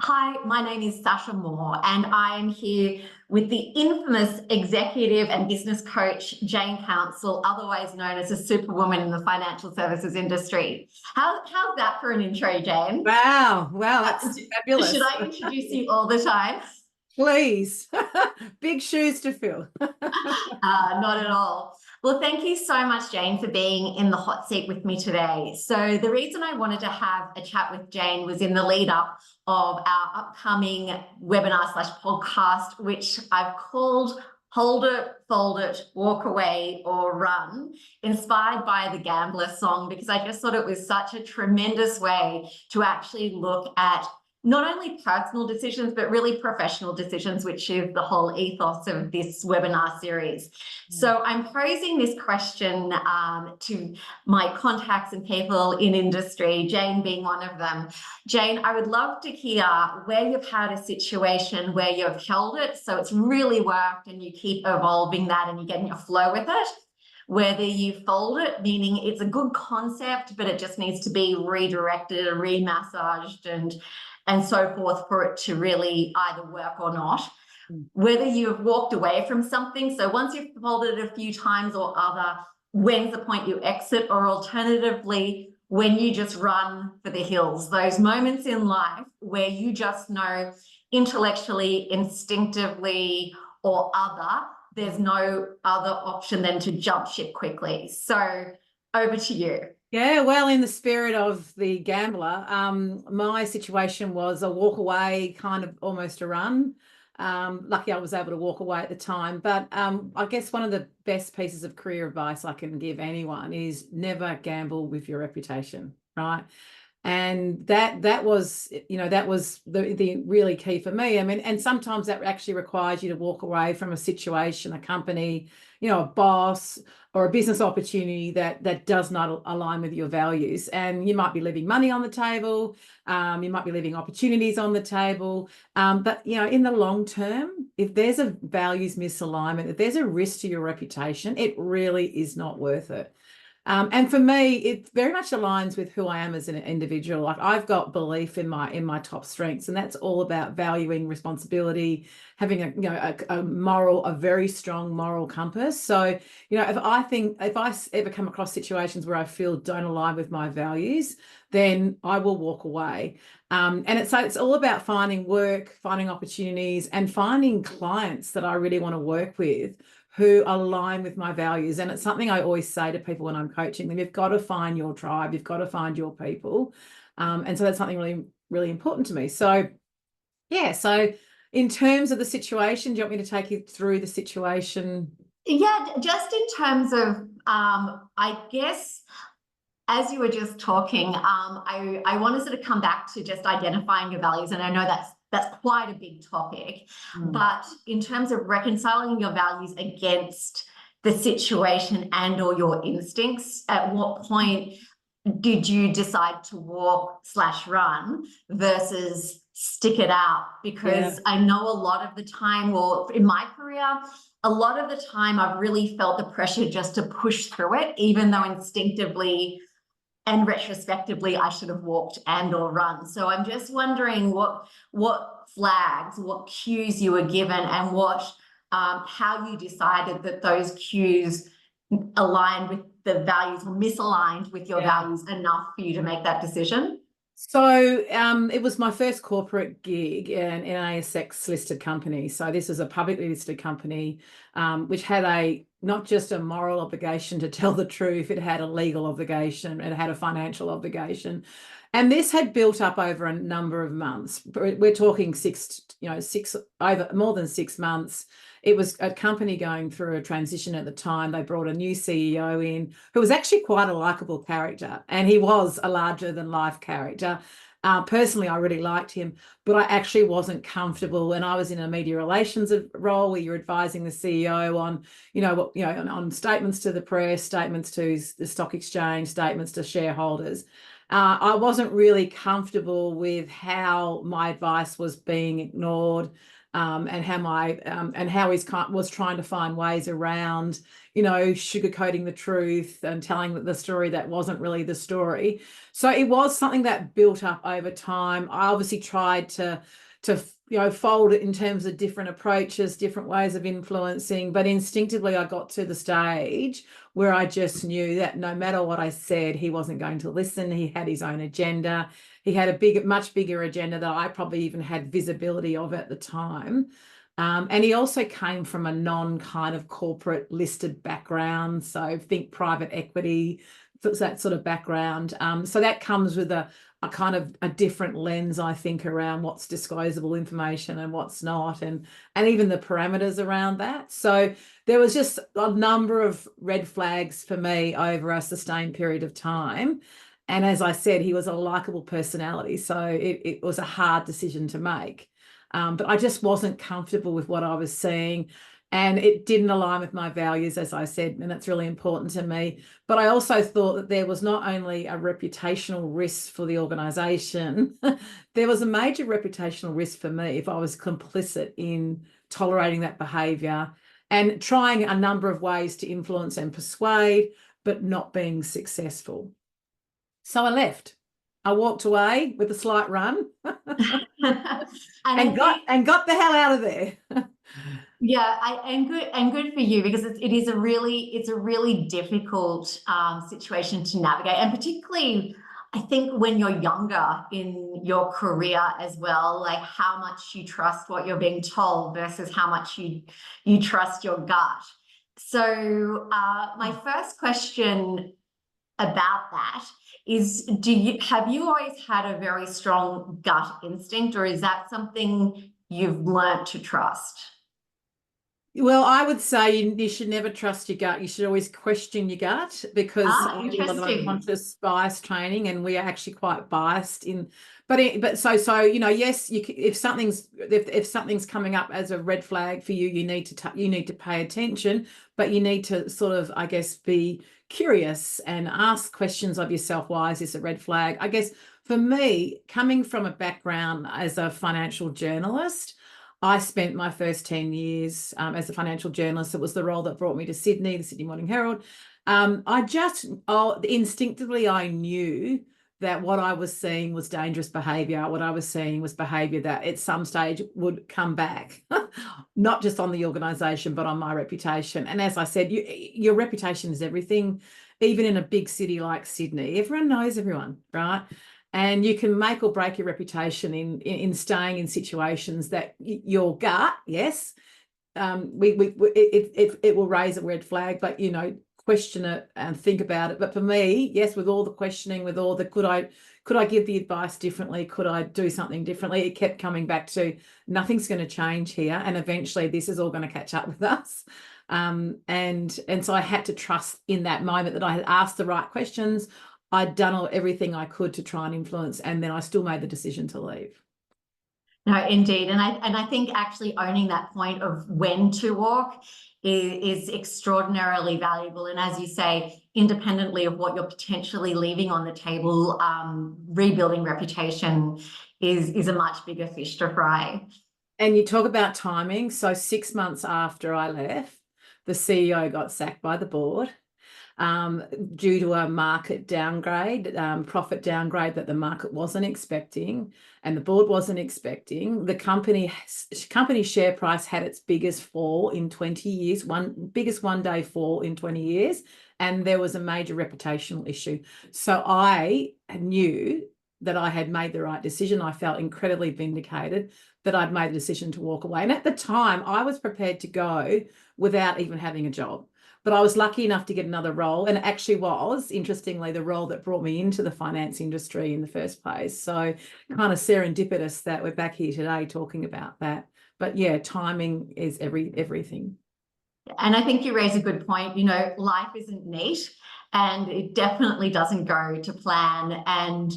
Hi, my name is Sasha Moore, and I am here with the infamous executive and business coach, Jane Counsel, otherwise known as a superwoman in the financial services industry. How's that for an intro, Jane? Wow, that's Should fabulous. I introduce you all the time? Please. Big shoes to fill. Not at all. Well, thank you so much, Jane, for being in the hot seat with me today. So, the reason I wanted to have a chat with Jane was in the lead up of our upcoming webinar slash podcast, which I've called Hold It, Fold It, Walk Away or Run, inspired by the Gambler song, because I just thought it was such a tremendous way to actually look at not only personal decisions, but really professional decisions, which is the whole ethos of this webinar series. So I'm posing this question to my contacts and people in industry, Jane being one of them. Jane, I would love to hear where you've had a situation where you've held it, so it's really worked and you keep evolving that and you're getting a flow with it. Whether you fold it, meaning it's a good concept, but it just needs to be redirected and remassaged and so forth for it to really either work or not. Whether you've walked away from something, so once you've folded it a few times or other, when's the point you exit, or alternatively, when you just run for the hills, those moments in life where you just know intellectually, instinctively, or other, there's no other option than to jump ship quickly. So over to you. Yeah, well, in the spirit of the gambler, my situation was a walk away, kind of almost a run. Lucky I was able to walk away at the time. But I guess one of the best pieces of career advice I can give anyone is never gamble with your reputation, right? And that was the really key for me. I mean, and sometimes that actually requires you to walk away from a situation, a company, a boss or a business opportunity that does not align with your values. And you might be leaving money on the table, you might be leaving opportunities on the table, but in the long term, if there's a values misalignment, if there's a risk to your reputation, it really is not worth it. And for me, it very much aligns with who I am as an individual. Like, I've got belief in my top strengths, and that's all about valuing responsibility, having a very strong moral compass. So, if I ever come across situations where I feel don't align with my values, then I will walk away. And it's all about finding work, finding opportunities, and finding clients that I really want to work with who align with my values. And it's something I always say to people when I'm coaching them: you've got to find your tribe, you've got to find your people. And so that's something really, really important to me. So, yeah. So in terms of the situation, do you want me to take you through the situation? Yeah, just in terms of, I guess, as you were just talking, I want to sort of come back to just identifying your values, and I know that's quite a big topic. But in terms of reconciling your values against the situation and or your instincts, at what point did you decide to walk/run versus stick it out? Because I know a lot of the time, or in my career, a lot of the time I've really felt the pressure just to push through it, even though instinctively and retrospectively I should have walked and or run. So I'm just wondering what flags, what cues you were given, and how you decided that those cues aligned with the values or misaligned with your values enough for you to make that decision. So it was my first corporate gig in an ASX listed company. So this is a publicly listed company, which had not just a moral obligation to tell the truth, it had a legal obligation, it had a financial obligation. And this had built up over a number of months. We're talking over more than 6 months. It was a company going through a transition at the time. They brought a new CEO in who was actually quite a likable character, and he was a larger than life character. Personally, I really liked him, but I actually wasn't comfortable. And I was in a media relations role where you're advising the CEO on, on statements to the press, statements to the stock exchange, statements to shareholders. I wasn't really comfortable with how my advice was being ignored. and how he's was trying to find ways around, you know, sugarcoating the truth and telling the story that wasn't really the story. So it was something that built up over time. I obviously tried to you know, fold it in terms of different approaches, different ways of influencing, but instinctively I got to the stage where I just knew that no matter what I said, he wasn't going to listen. He had his own agenda. He had a much bigger agenda that I probably even had visibility of at the time. And he also came from a non-kind of corporate listed background. So think private equity, that sort of background. So that comes with a kind of a different lens, I think, around what's disclosable information and what's not, and even the parameters around that. So there was just a number of red flags for me over a sustained period of time. And as I said, he was a likable personality. So it was a hard decision to make. But I just wasn't comfortable with what I was seeing. And it didn't align with my values, as I said, and it's really important to me. But I also thought that there was not only a reputational risk for the organisation, there was a major reputational risk for me if I was complicit in tolerating that behaviour and trying a number of ways to influence and persuade, but not being successful. So I left. I walked away with a slight run and got the hell out of there. Yeah, and good for you, because it's a really difficult situation to navigate, and particularly I think when you're younger in your career as well, like how much you trust what you're being told versus how much you trust your gut. So my first question about that is, have you always had a very strong gut instinct, or is that something you've learnt to trust? Well, I would say you should never trust your gut. You should always question your gut, because I do a lot of unconscious bias training, and we are actually quite biased in. But so you know, yes, if something's coming up as a red flag for you, you need to pay attention, but you need to sort of, I guess, be curious and ask questions of yourself. Why is this a red flag? I guess for me, coming from a background as a financial journalist, I spent my first 10 years as a financial journalist. It was the role that brought me to Sydney, the Sydney Morning Herald. Instinctively, I knew that what I was seeing was dangerous behaviour. What I was seeing was behaviour that at some stage would come back, not just on the organisation, but on my reputation. And as I said, your reputation is everything. Even in a big city like Sydney, everyone knows everyone, right? And you can make or break your reputation in staying in situations that your gut, yes, it will raise a red flag, but you know, question it and think about it. But for me, yes, with all the questioning, with all the could I give the advice differently? Could I do something differently? It kept coming back to nothing's going to change here, and eventually this is all going to catch up with us. And so I had to trust in that moment that I had asked the right questions. I'd done everything I could to try and influence, and then I still made the decision to leave. No, indeed. And I think actually owning that point of when to walk is extraordinarily valuable. And as you say, independently of what you're potentially leaving on the table, rebuilding reputation is a much bigger fish to fry. And you talk about timing. So 6 months after I left, the CEO got sacked by the board. Due to a market downgrade, profit downgrade that the market wasn't expecting and the board wasn't expecting. The company share price had its biggest fall in 20 years, biggest one-day fall in 20 years, and there was a major reputational issue. So I knew that I had made the right decision. I felt incredibly vindicated that I'd made the decision to walk away. And at the time, I was prepared to go without even having a job. But I was lucky enough to get another role, and it actually was, interestingly, the role that brought me into the finance industry in the first place. So kind of serendipitous that we're back here today talking about that. But yeah, timing is everything. And I think you raise a good point. You know, life isn't neat, and it definitely doesn't go to plan. And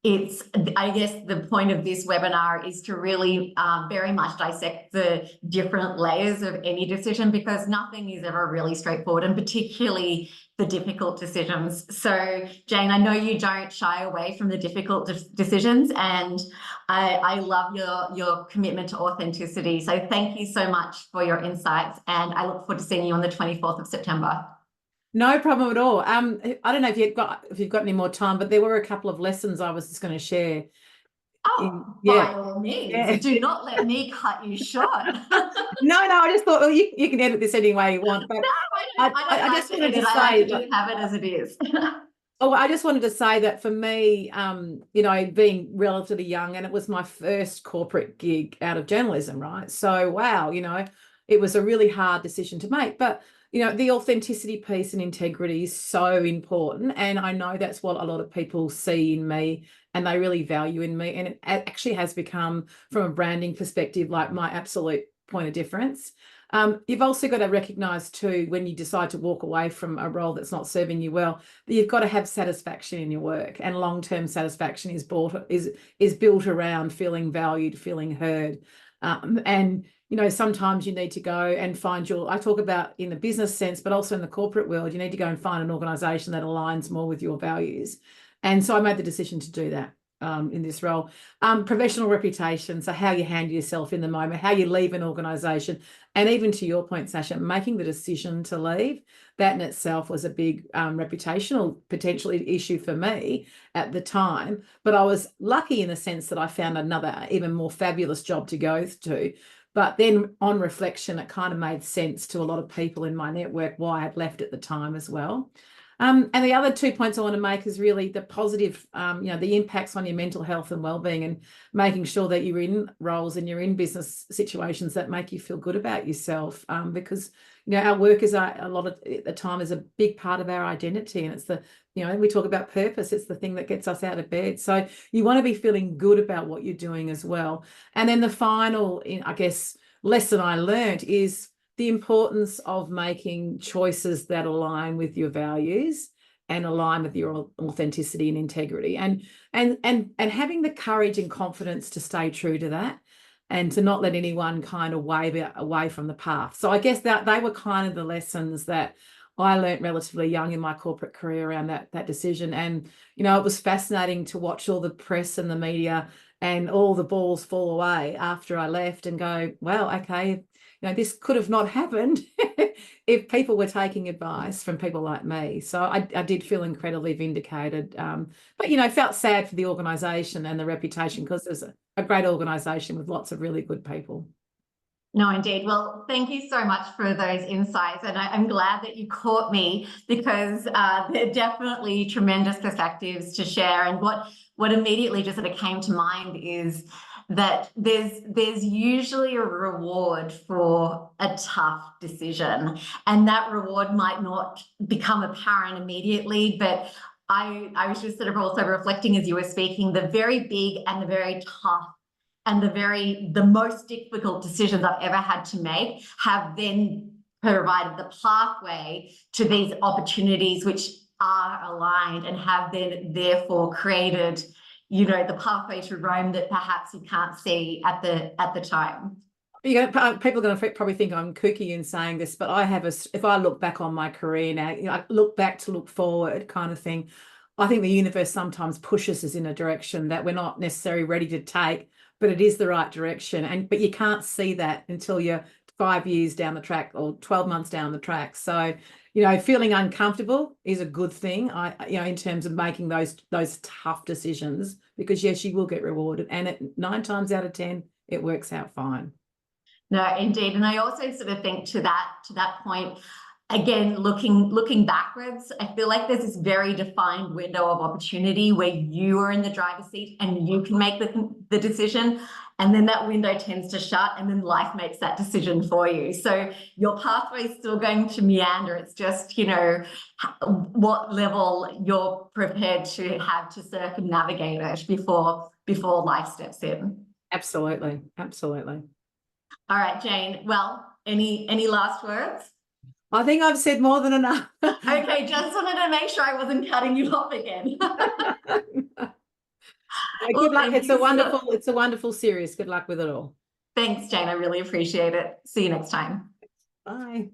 it's, I guess the point of this webinar is to really very much dissect the different layers of any decision, because nothing is ever really straightforward, and particularly the difficult decisions. So Jane, I know you don't shy away from the difficult decisions, and I love your commitment to authenticity. So thank you so much for your insights, and I look forward to seeing you on the 24th of September. No problem at all. I don't know if you've got any more time, but there were a couple of lessons I was just going to share. Oh, by all means, do not let me cut you short. No, I just thought, well, you can edit this any way you want, but No, I just wanted to I say, like to have it as it is. oh, I just wanted to say that for me, you know, being relatively young, and it was my first corporate gig out of journalism, right? So, wow, you know, it was a really hard decision to make, but you know, the authenticity piece and integrity is so important. And I know that's what a lot of people see in me and they really value in me. And it actually has become, from a branding perspective, like my absolute point of difference. You've also got to recognize too, when you decide to walk away from a role that's not serving you well, that you've got to have satisfaction in your work, and long-term satisfaction is built around feeling valued, feeling heard. And you know, sometimes you need to go and find I talk about in the business sense, but also in the corporate world, you need to go and find an organization that aligns more with your values. And so I made the decision to do that in this role. Professional reputation, so how you handle yourself in the moment, how you leave an organization, and even to your point, Sasha, making the decision to leave, that in itself was a big reputational potential issue for me at the time. But I was lucky in the sense that I found another even more fabulous job to go to. But then on reflection, it kind of made sense to a lot of people in my network why I'd left at the time as well. And the other 2 points I want to make is really the positive, you know, the impacts on your mental health and well-being, and making sure that you're in roles and you're in business situations that make you feel good about yourself. Because, you know, our work is a lot of the time is a big part of our identity, and it's the, you know, we talk about purpose. It's the thing that gets us out of bed. So you want to be feeling good about what you're doing as well. And then the final, I guess, lesson I learned is the importance of making choices that align with your values and align with your authenticity and integrity, and having the courage and confidence to stay true to that, and to not let anyone kind of wave it away from the path. So I guess that they were kind of the lessons that I learned relatively young in my corporate career around that decision. And, you know, it was fascinating to watch all the press and the media and all the balls fall away after I left, and go, well, okay, you know, this could have not happened if people were taking advice from people like me. So I did feel incredibly vindicated, but, you know, felt sad for the organisation and the reputation, because there's a great organisation with lots of really good people. No, indeed. Well, thank you so much for those insights. And I'm glad that you caught me, because they're definitely tremendous perspectives to share. And what immediately just sort of came to mind is that there's usually a reward for a tough decision, and that reward might not become apparent immediately, but I was just sort of also reflecting as you were speaking, the very big and the very tough and the most difficult decisions I've ever had to make have then provided the pathway to these opportunities which are aligned, and have then therefore created, you know, the pathway to Rome that perhaps you can't see at the time. People are going to probably think I'm kooky in saying this, but I have if I look back on my career now, you know, I look back to look forward kind of thing. I think the universe sometimes pushes us in a direction that we're not necessarily ready to take, but it is the right direction. But you can't see that until you're 5 years down the track or 12 months down the track. So, you know, feeling uncomfortable is a good thing, you know, in terms of making those tough decisions, because yes, you will get rewarded. And 9 times out of 10, it works out fine. No, indeed. And I also sort of think to that point, again, looking backwards, I feel like there's this very defined window of opportunity where you are in the driver's seat and you can make the decision. And then that window tends to shut, and then life makes that decision for you. So your pathway is still going to meander. It's just, you know, what level you're prepared to have to circumnavigate it before life steps in. Absolutely. Absolutely. All right, Jane. Well, any last words? I think I've said more than enough. Okay, just wanted to make sure I wasn't cutting you off again. Well, Good luck. thank you It's a wonderful series. Good luck with it all. Thanks, Jane. I really appreciate it. See you next time. Bye.